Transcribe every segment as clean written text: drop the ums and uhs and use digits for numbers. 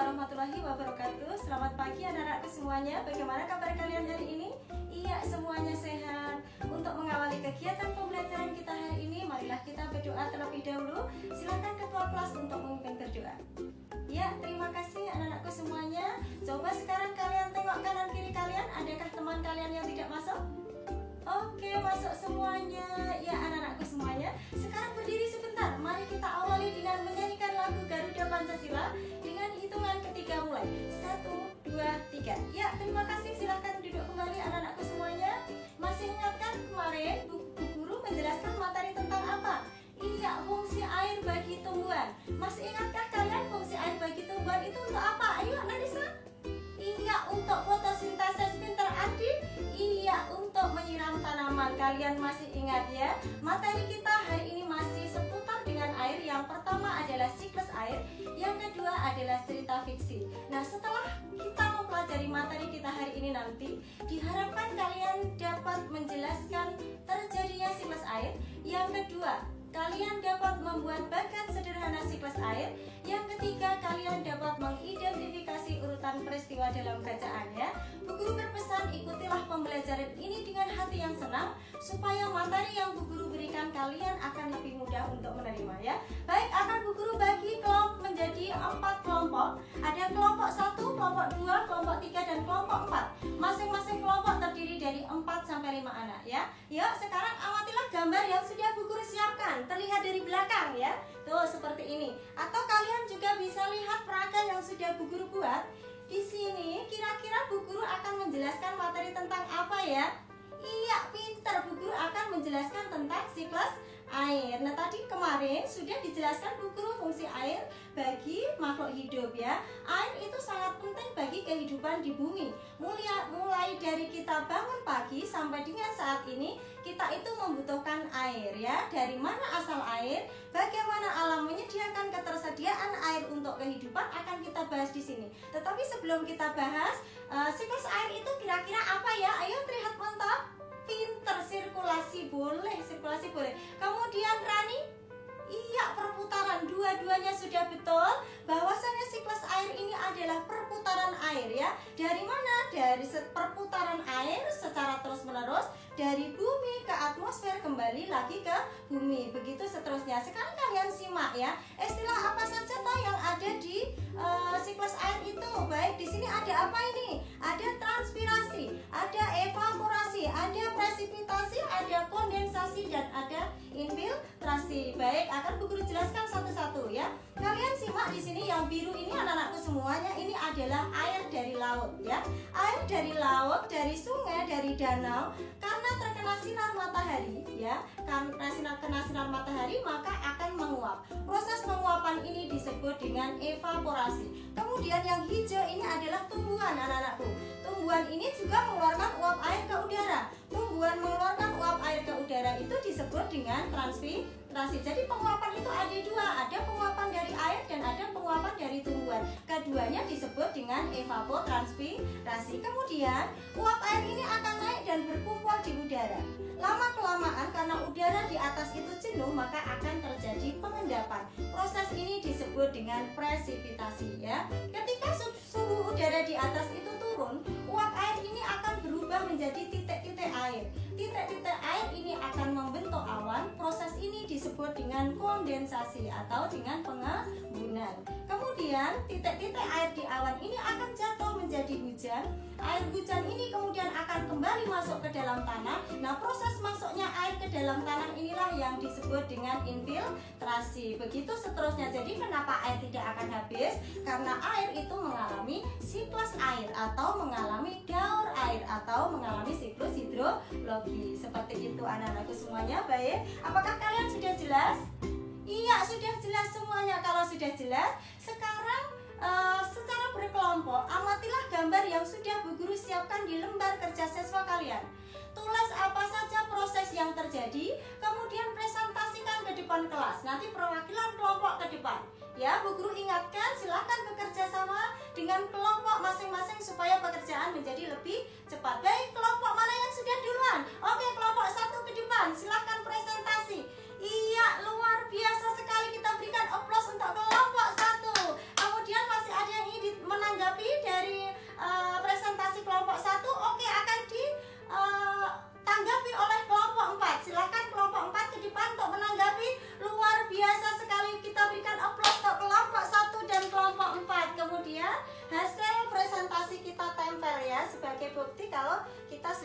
warahmatullahi wabarakatuh. Selamat pagi anak-anakku semuanya. Bagaimana kabar kalian hari ini? Iya, semuanya sehat. Untuk mengawali kegiatan pembelajaran kita hari ini, marilah kita berdoa terlebih dahulu. Silakan ketua kelas untuk memimpin berdoa. Ya, terima kasih anak-anakku semuanya. Coba sekarang kalian tengok kanan kiri kalian. Adakah teman kalian yang tidak masuk? Oke, masuk semuanya. Ya, anak-anakku semuanya. Sekarang berdiri sebentar. Mari kita awali dengan menyanyikan lagu Garuda Pancasila dengan hitungan ketiga mulai. 1, 2, 3. Ya, terima kasih. Silahkan duduk kembali anak-anakku semuanya. Masih ingatkan kemarin Bu Guru menjelaskan materi tentang apa? Iya, fungsi air bagi tumbuhan. Masih ingatkah kalian fungsi air bagi tumbuhan itu untuk apa? Ayo, Nadisa. Iya, untuk fotosintesis. Pintar adik. Iya, untuk menyiram tanaman. Kalian masih ingat ya? Materi kita hari ini masih seputar dengan air. Yang pertama adalah siklus air, yang kedua adalah cerita fiksi. Nah, setelah kita mempelajari materi kita hari ini nanti, diharapkan kalian dapat menjelaskan terjadinya siklus air. Yang kedua, kalian dapat membuat bagan sederhana siklus air. Yang ketiga, kalian dapat mengidentifikasi urutan peristiwa dalam bacaannya. Bu Guru berpesan, ikutilah pembelajaran ini dengan hati yang senang, supaya materi yang Bu Guru berikan kalian akan lebih mudah untuk menerima ya. Baik, akan Bu Guru bagi kelompok menjadi 4 kelompok. Ada kelompok 1, kelompok 2, kelompok 3, dan kelompok 4. Masing-masing kelompok terdiri dari 4 sampai 5 anak ya. Yuk, sekarang amatilah gambar yang sudah Bu Guru siapkan. Terlihat dari belakang ya. Tuh, seperti ini. Atau kalian juga bisa lihat peraga yang sudah Bu Guru buat. Di sini kira-kira Bu Guru akan menjelaskan materi tentang apa ya? Iya, pintar. Bu Guru akan menjelaskan tentang siklus air. Nah, tadi kemarin sudah dijelaskan Bu Guru fungsi air bagi makhluk hidup ya. Air itu sangat penting bagi kehidupan di bumi. Mulai dari kita bangun pagi sampai dengan saat ini, kita itu membutuhkan air ya. Dari mana asal air? Bagaimana alam menyediakan ketersediaan air untuk kehidupan akan kita bahas di sini. Tetapi sebelum kita bahas siklus air itu kira-kira apa ya? Ayo terlihat mantap. Pinter, sirkulasi boleh. Kemudian Rani, iya, perputaran. Dua-duanya sudah betul. Bahwasanya siklus air ini adalah perputaran air ya. Dari mana? Dari perputaran air secara terus-menerus dari bumi ke atmosfer, kembali lagi ke bumi, begitu seterusnya. Sekarang kalian simak ya, istilah apa saja toh yang ada di siklus air itu. Baik, di sini ada apa ini? Ada transpirasi, ada evaporasi, ada presipitasi, ada kondensasi, dan ada infiltrasi. Baik, akan Bu Guru jelaskan satu-satu ya. Kalian simak di sini yang biru ini anak-anakku semuanya, ini adalah air dari laut ya. Air dari laut, dari sungai, dari danau, karena terkena sinar matahari ya. Karena kena sinar matahari maka akan menguap. Proses penguapan ini disebut dengan evaporasi. Kemudian yang hijau ini adalah tumbuhan anak-anakku. Tumbuhan ini juga mengeluarkan uap air ke udara. Tumbuhan mengeluarkan uap air ke udara itu disebut dengan transpirasi. Jadi penguapan itu ada dua, ada penguapan dari air dan ada penguapan dari tumbuhan. Keduanya disebut dengan evapotranspirasi. Kemudian uap air ini akan naik dan berkumpul di udara. Lama-kelamaan karena udara di atas itu jenuh, maka akan terjadi pengendapan. Proses ini disebut dengan presipitasi ya. Ketika suhu udara di atas itu turun, uap air ini akan berubah menjadi titik-titik air. Titik-titik air ini akan membentuk awan. Proses ini disebut dengan kondensasi atau dengan pengembunan. Kemudian titik-titik air di awan ini akan jatuh menjadi hujan. Air hujan ini kemudian akan kembali masuk ke dalam tanah. Nah, proses masuknya air ke dalam tanah inilah yang disebut dengan infiltrasi. Begitu seterusnya. Jadi kenapa air tidak akan habis? Karena air itu mengalami siklus air atau mengalami daur air atau mengalami siklus hidrologi. Seperti itu anak-anakku semuanya. Baik, apakah kalian sudah jelas? Iya, sudah jelas semuanya. Kalau sudah jelas, sekarang secara berkelompok amatilah gambar yang sudah Bu Guru siapkan di lembar kerja siswa kalian. Tulis apa saja proses yang terjadi, kemudian presentasikan ke depan kelas. Nanti perwakilan kelompok ke depan. Ya, Bu Guru ingatkan, silahkan bekerja sama dengan kelompok masing-masing supaya pekerjaan menjadi lebih cepat. Baik, kelompok mana yang sudah duluan? Oke, kelompok 1 ke depan, silahkan presentasi. Iya, luar biasa sekali, kita berikan aplaus untuk kelompok 1. Kemudian masih ada yang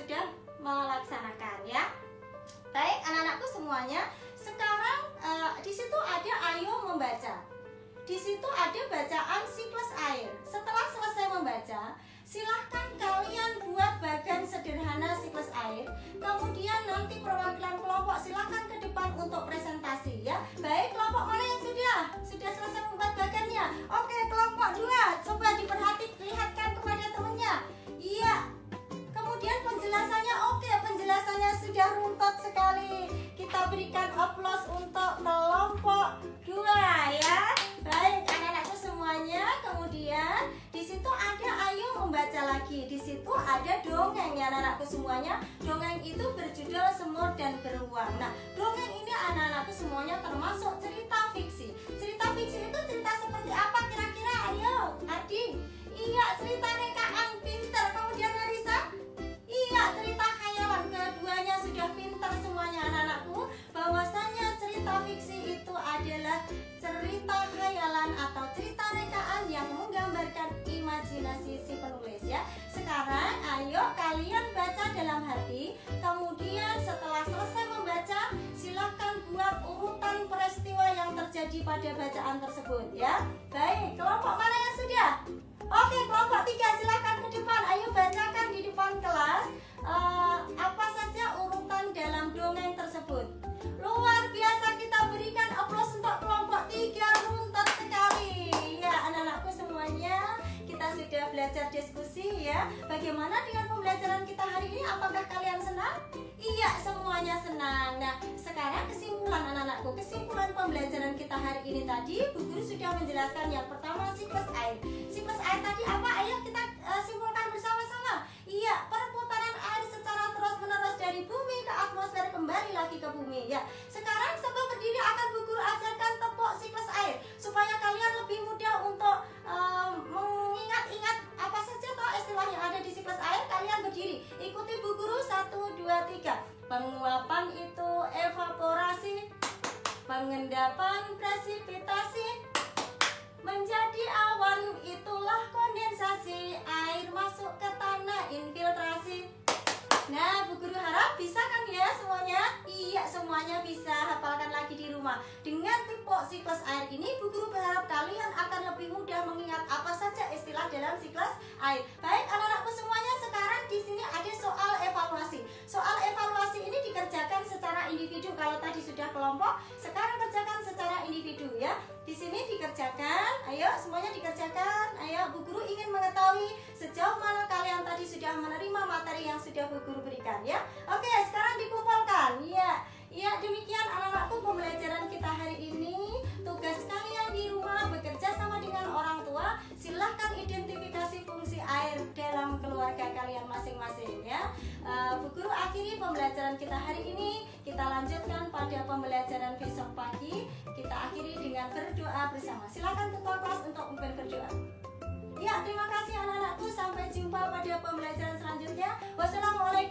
sudah melaksanakan ya. Baik anak-anakku semuanya, sekarang di situ ada ayo membaca. Di situ ada bacaan siklus air. Setelah selesai membaca, silahkan kalian buat bagan sederhana siklus air. Kemudian nanti perwakilan kelompok silahkan ke depan untuk presentasi ya. Baik, kelompok mana yang sudah selesai membuat bagannya? Oke, kelompok 2, coba lihatkan kepada temannya. Iya. Kemudian penjelasannya oke, penjelasannya sudah runtut sekali. Kita berikan aplaus untuk kelompok 2 ya. Baik anak-anakku semuanya. Kemudian di situ ada ayo membaca lagi. Di situ ada dongeng ya anak-anakku semuanya. Dongeng itu berjudul Semut dan Beruang. Nah, dongeng ini anak-anakku semuanya termasuk cerita fiksi. Cerita fiksi itu cerita seperti apa kira-kira? Ayo, Ardi. Iya, cerita rekaan pinter. Kemudian Marisa? Iya, cerita khayalan. Keduanya sudah pinter semuanya anak-anakku. Bahwasanya cerita fiksi itu adalah cerita khayalan atau cerita rekaan yang menggambarkan imajinasi si penulis ya. Sekarang ayo kalian baca dalam hati. Kemudian setelah selesai membaca, silahkan buat urutan peristiwa yang terjadi pada bacaan tersebut ya. Baik, kelompok mana yang sudah? Oke, kelompok 3 silahkan ke depan. Ayo bacakan di depan kelas apa saja urutan dalam dongeng tersebut. Luar biasa, kita berikan aplaus untuk kelompok 3, runtut sekali. Ya, anak-anakku semuanya, kita sudah belajar diskusi ya. Bagaimana dengan pembelajaran kita hari ini? Apakah kalian senang? Iya, semuanya senang. Nah, sekarang kesimpulan anak-anakku. Kesimpulan pembelajaran kita hari ini tadi, Bu Guru sudah menjelaskan yang pertama siklus air. Siklus air tadi apa? Ayo kita simpulkan bersama-sama. Iya, perputaran air secara terus-menerus dari bumi ke atmosfer kembali lagi ke bumi ya. Sekarang sebelum berdiri akan Bu Guru ajarkan tepuk siklus air supaya kalian lebih mudah untuk mengingat-ingat apa saja toh istilah yang ada di siklus air. Kalian berdiri, ikuti Bu Guru 1, 2, 3. Penguapan itu evaporasi, pengendapan presipitasi, menjadi awan itulah kondensasi, air masuk ke tanah infiltrasi. Nah, Bu Guru harap bisa kan ya semuanya? Iya, semuanya bisa. Hafalkan lagi di rumah. Dengan tepuk siklus air ini, Bu Guru berharap kalian akan lebih mudah mengingat apa saja istilah dalam siklus air. Baik, anak-anakku semuanya, sekarang di sini ada soal evaluasi. Soal evaluasi ini dikerjakan secara individu. Kalau tadi sudah kelompok, sekarang kerjakan secara individu ya. Di sini dikerjakan. Ayo, semuanya dikerjakan. Ayo, Bu Guru ingin mengetahui sejauh mana kalian tadi sudah menerima materi yang sudah Bu Guru berikan ya. Oke, sekarang dikumpulkan. Iya, iya demikian anak-anakku pembelajaran kita hari ini. Tugas kalian di rumah bekerja sama dengan orang tua. Silahkan identifikasi fungsi air dalam keluarga kalian masing-masing ya. Bu Guru akhiri pembelajaran kita hari ini. Kita lanjutkan pada pembelajaran besok pagi. Kita akhiri dengan berdoa bersama. Silakan ketua kelas untuk memimpin berdoa. Ya, terima kasih anak-anakku. Sampai jumpa pada pembelajaran selanjutnya. Wassalamualaikum.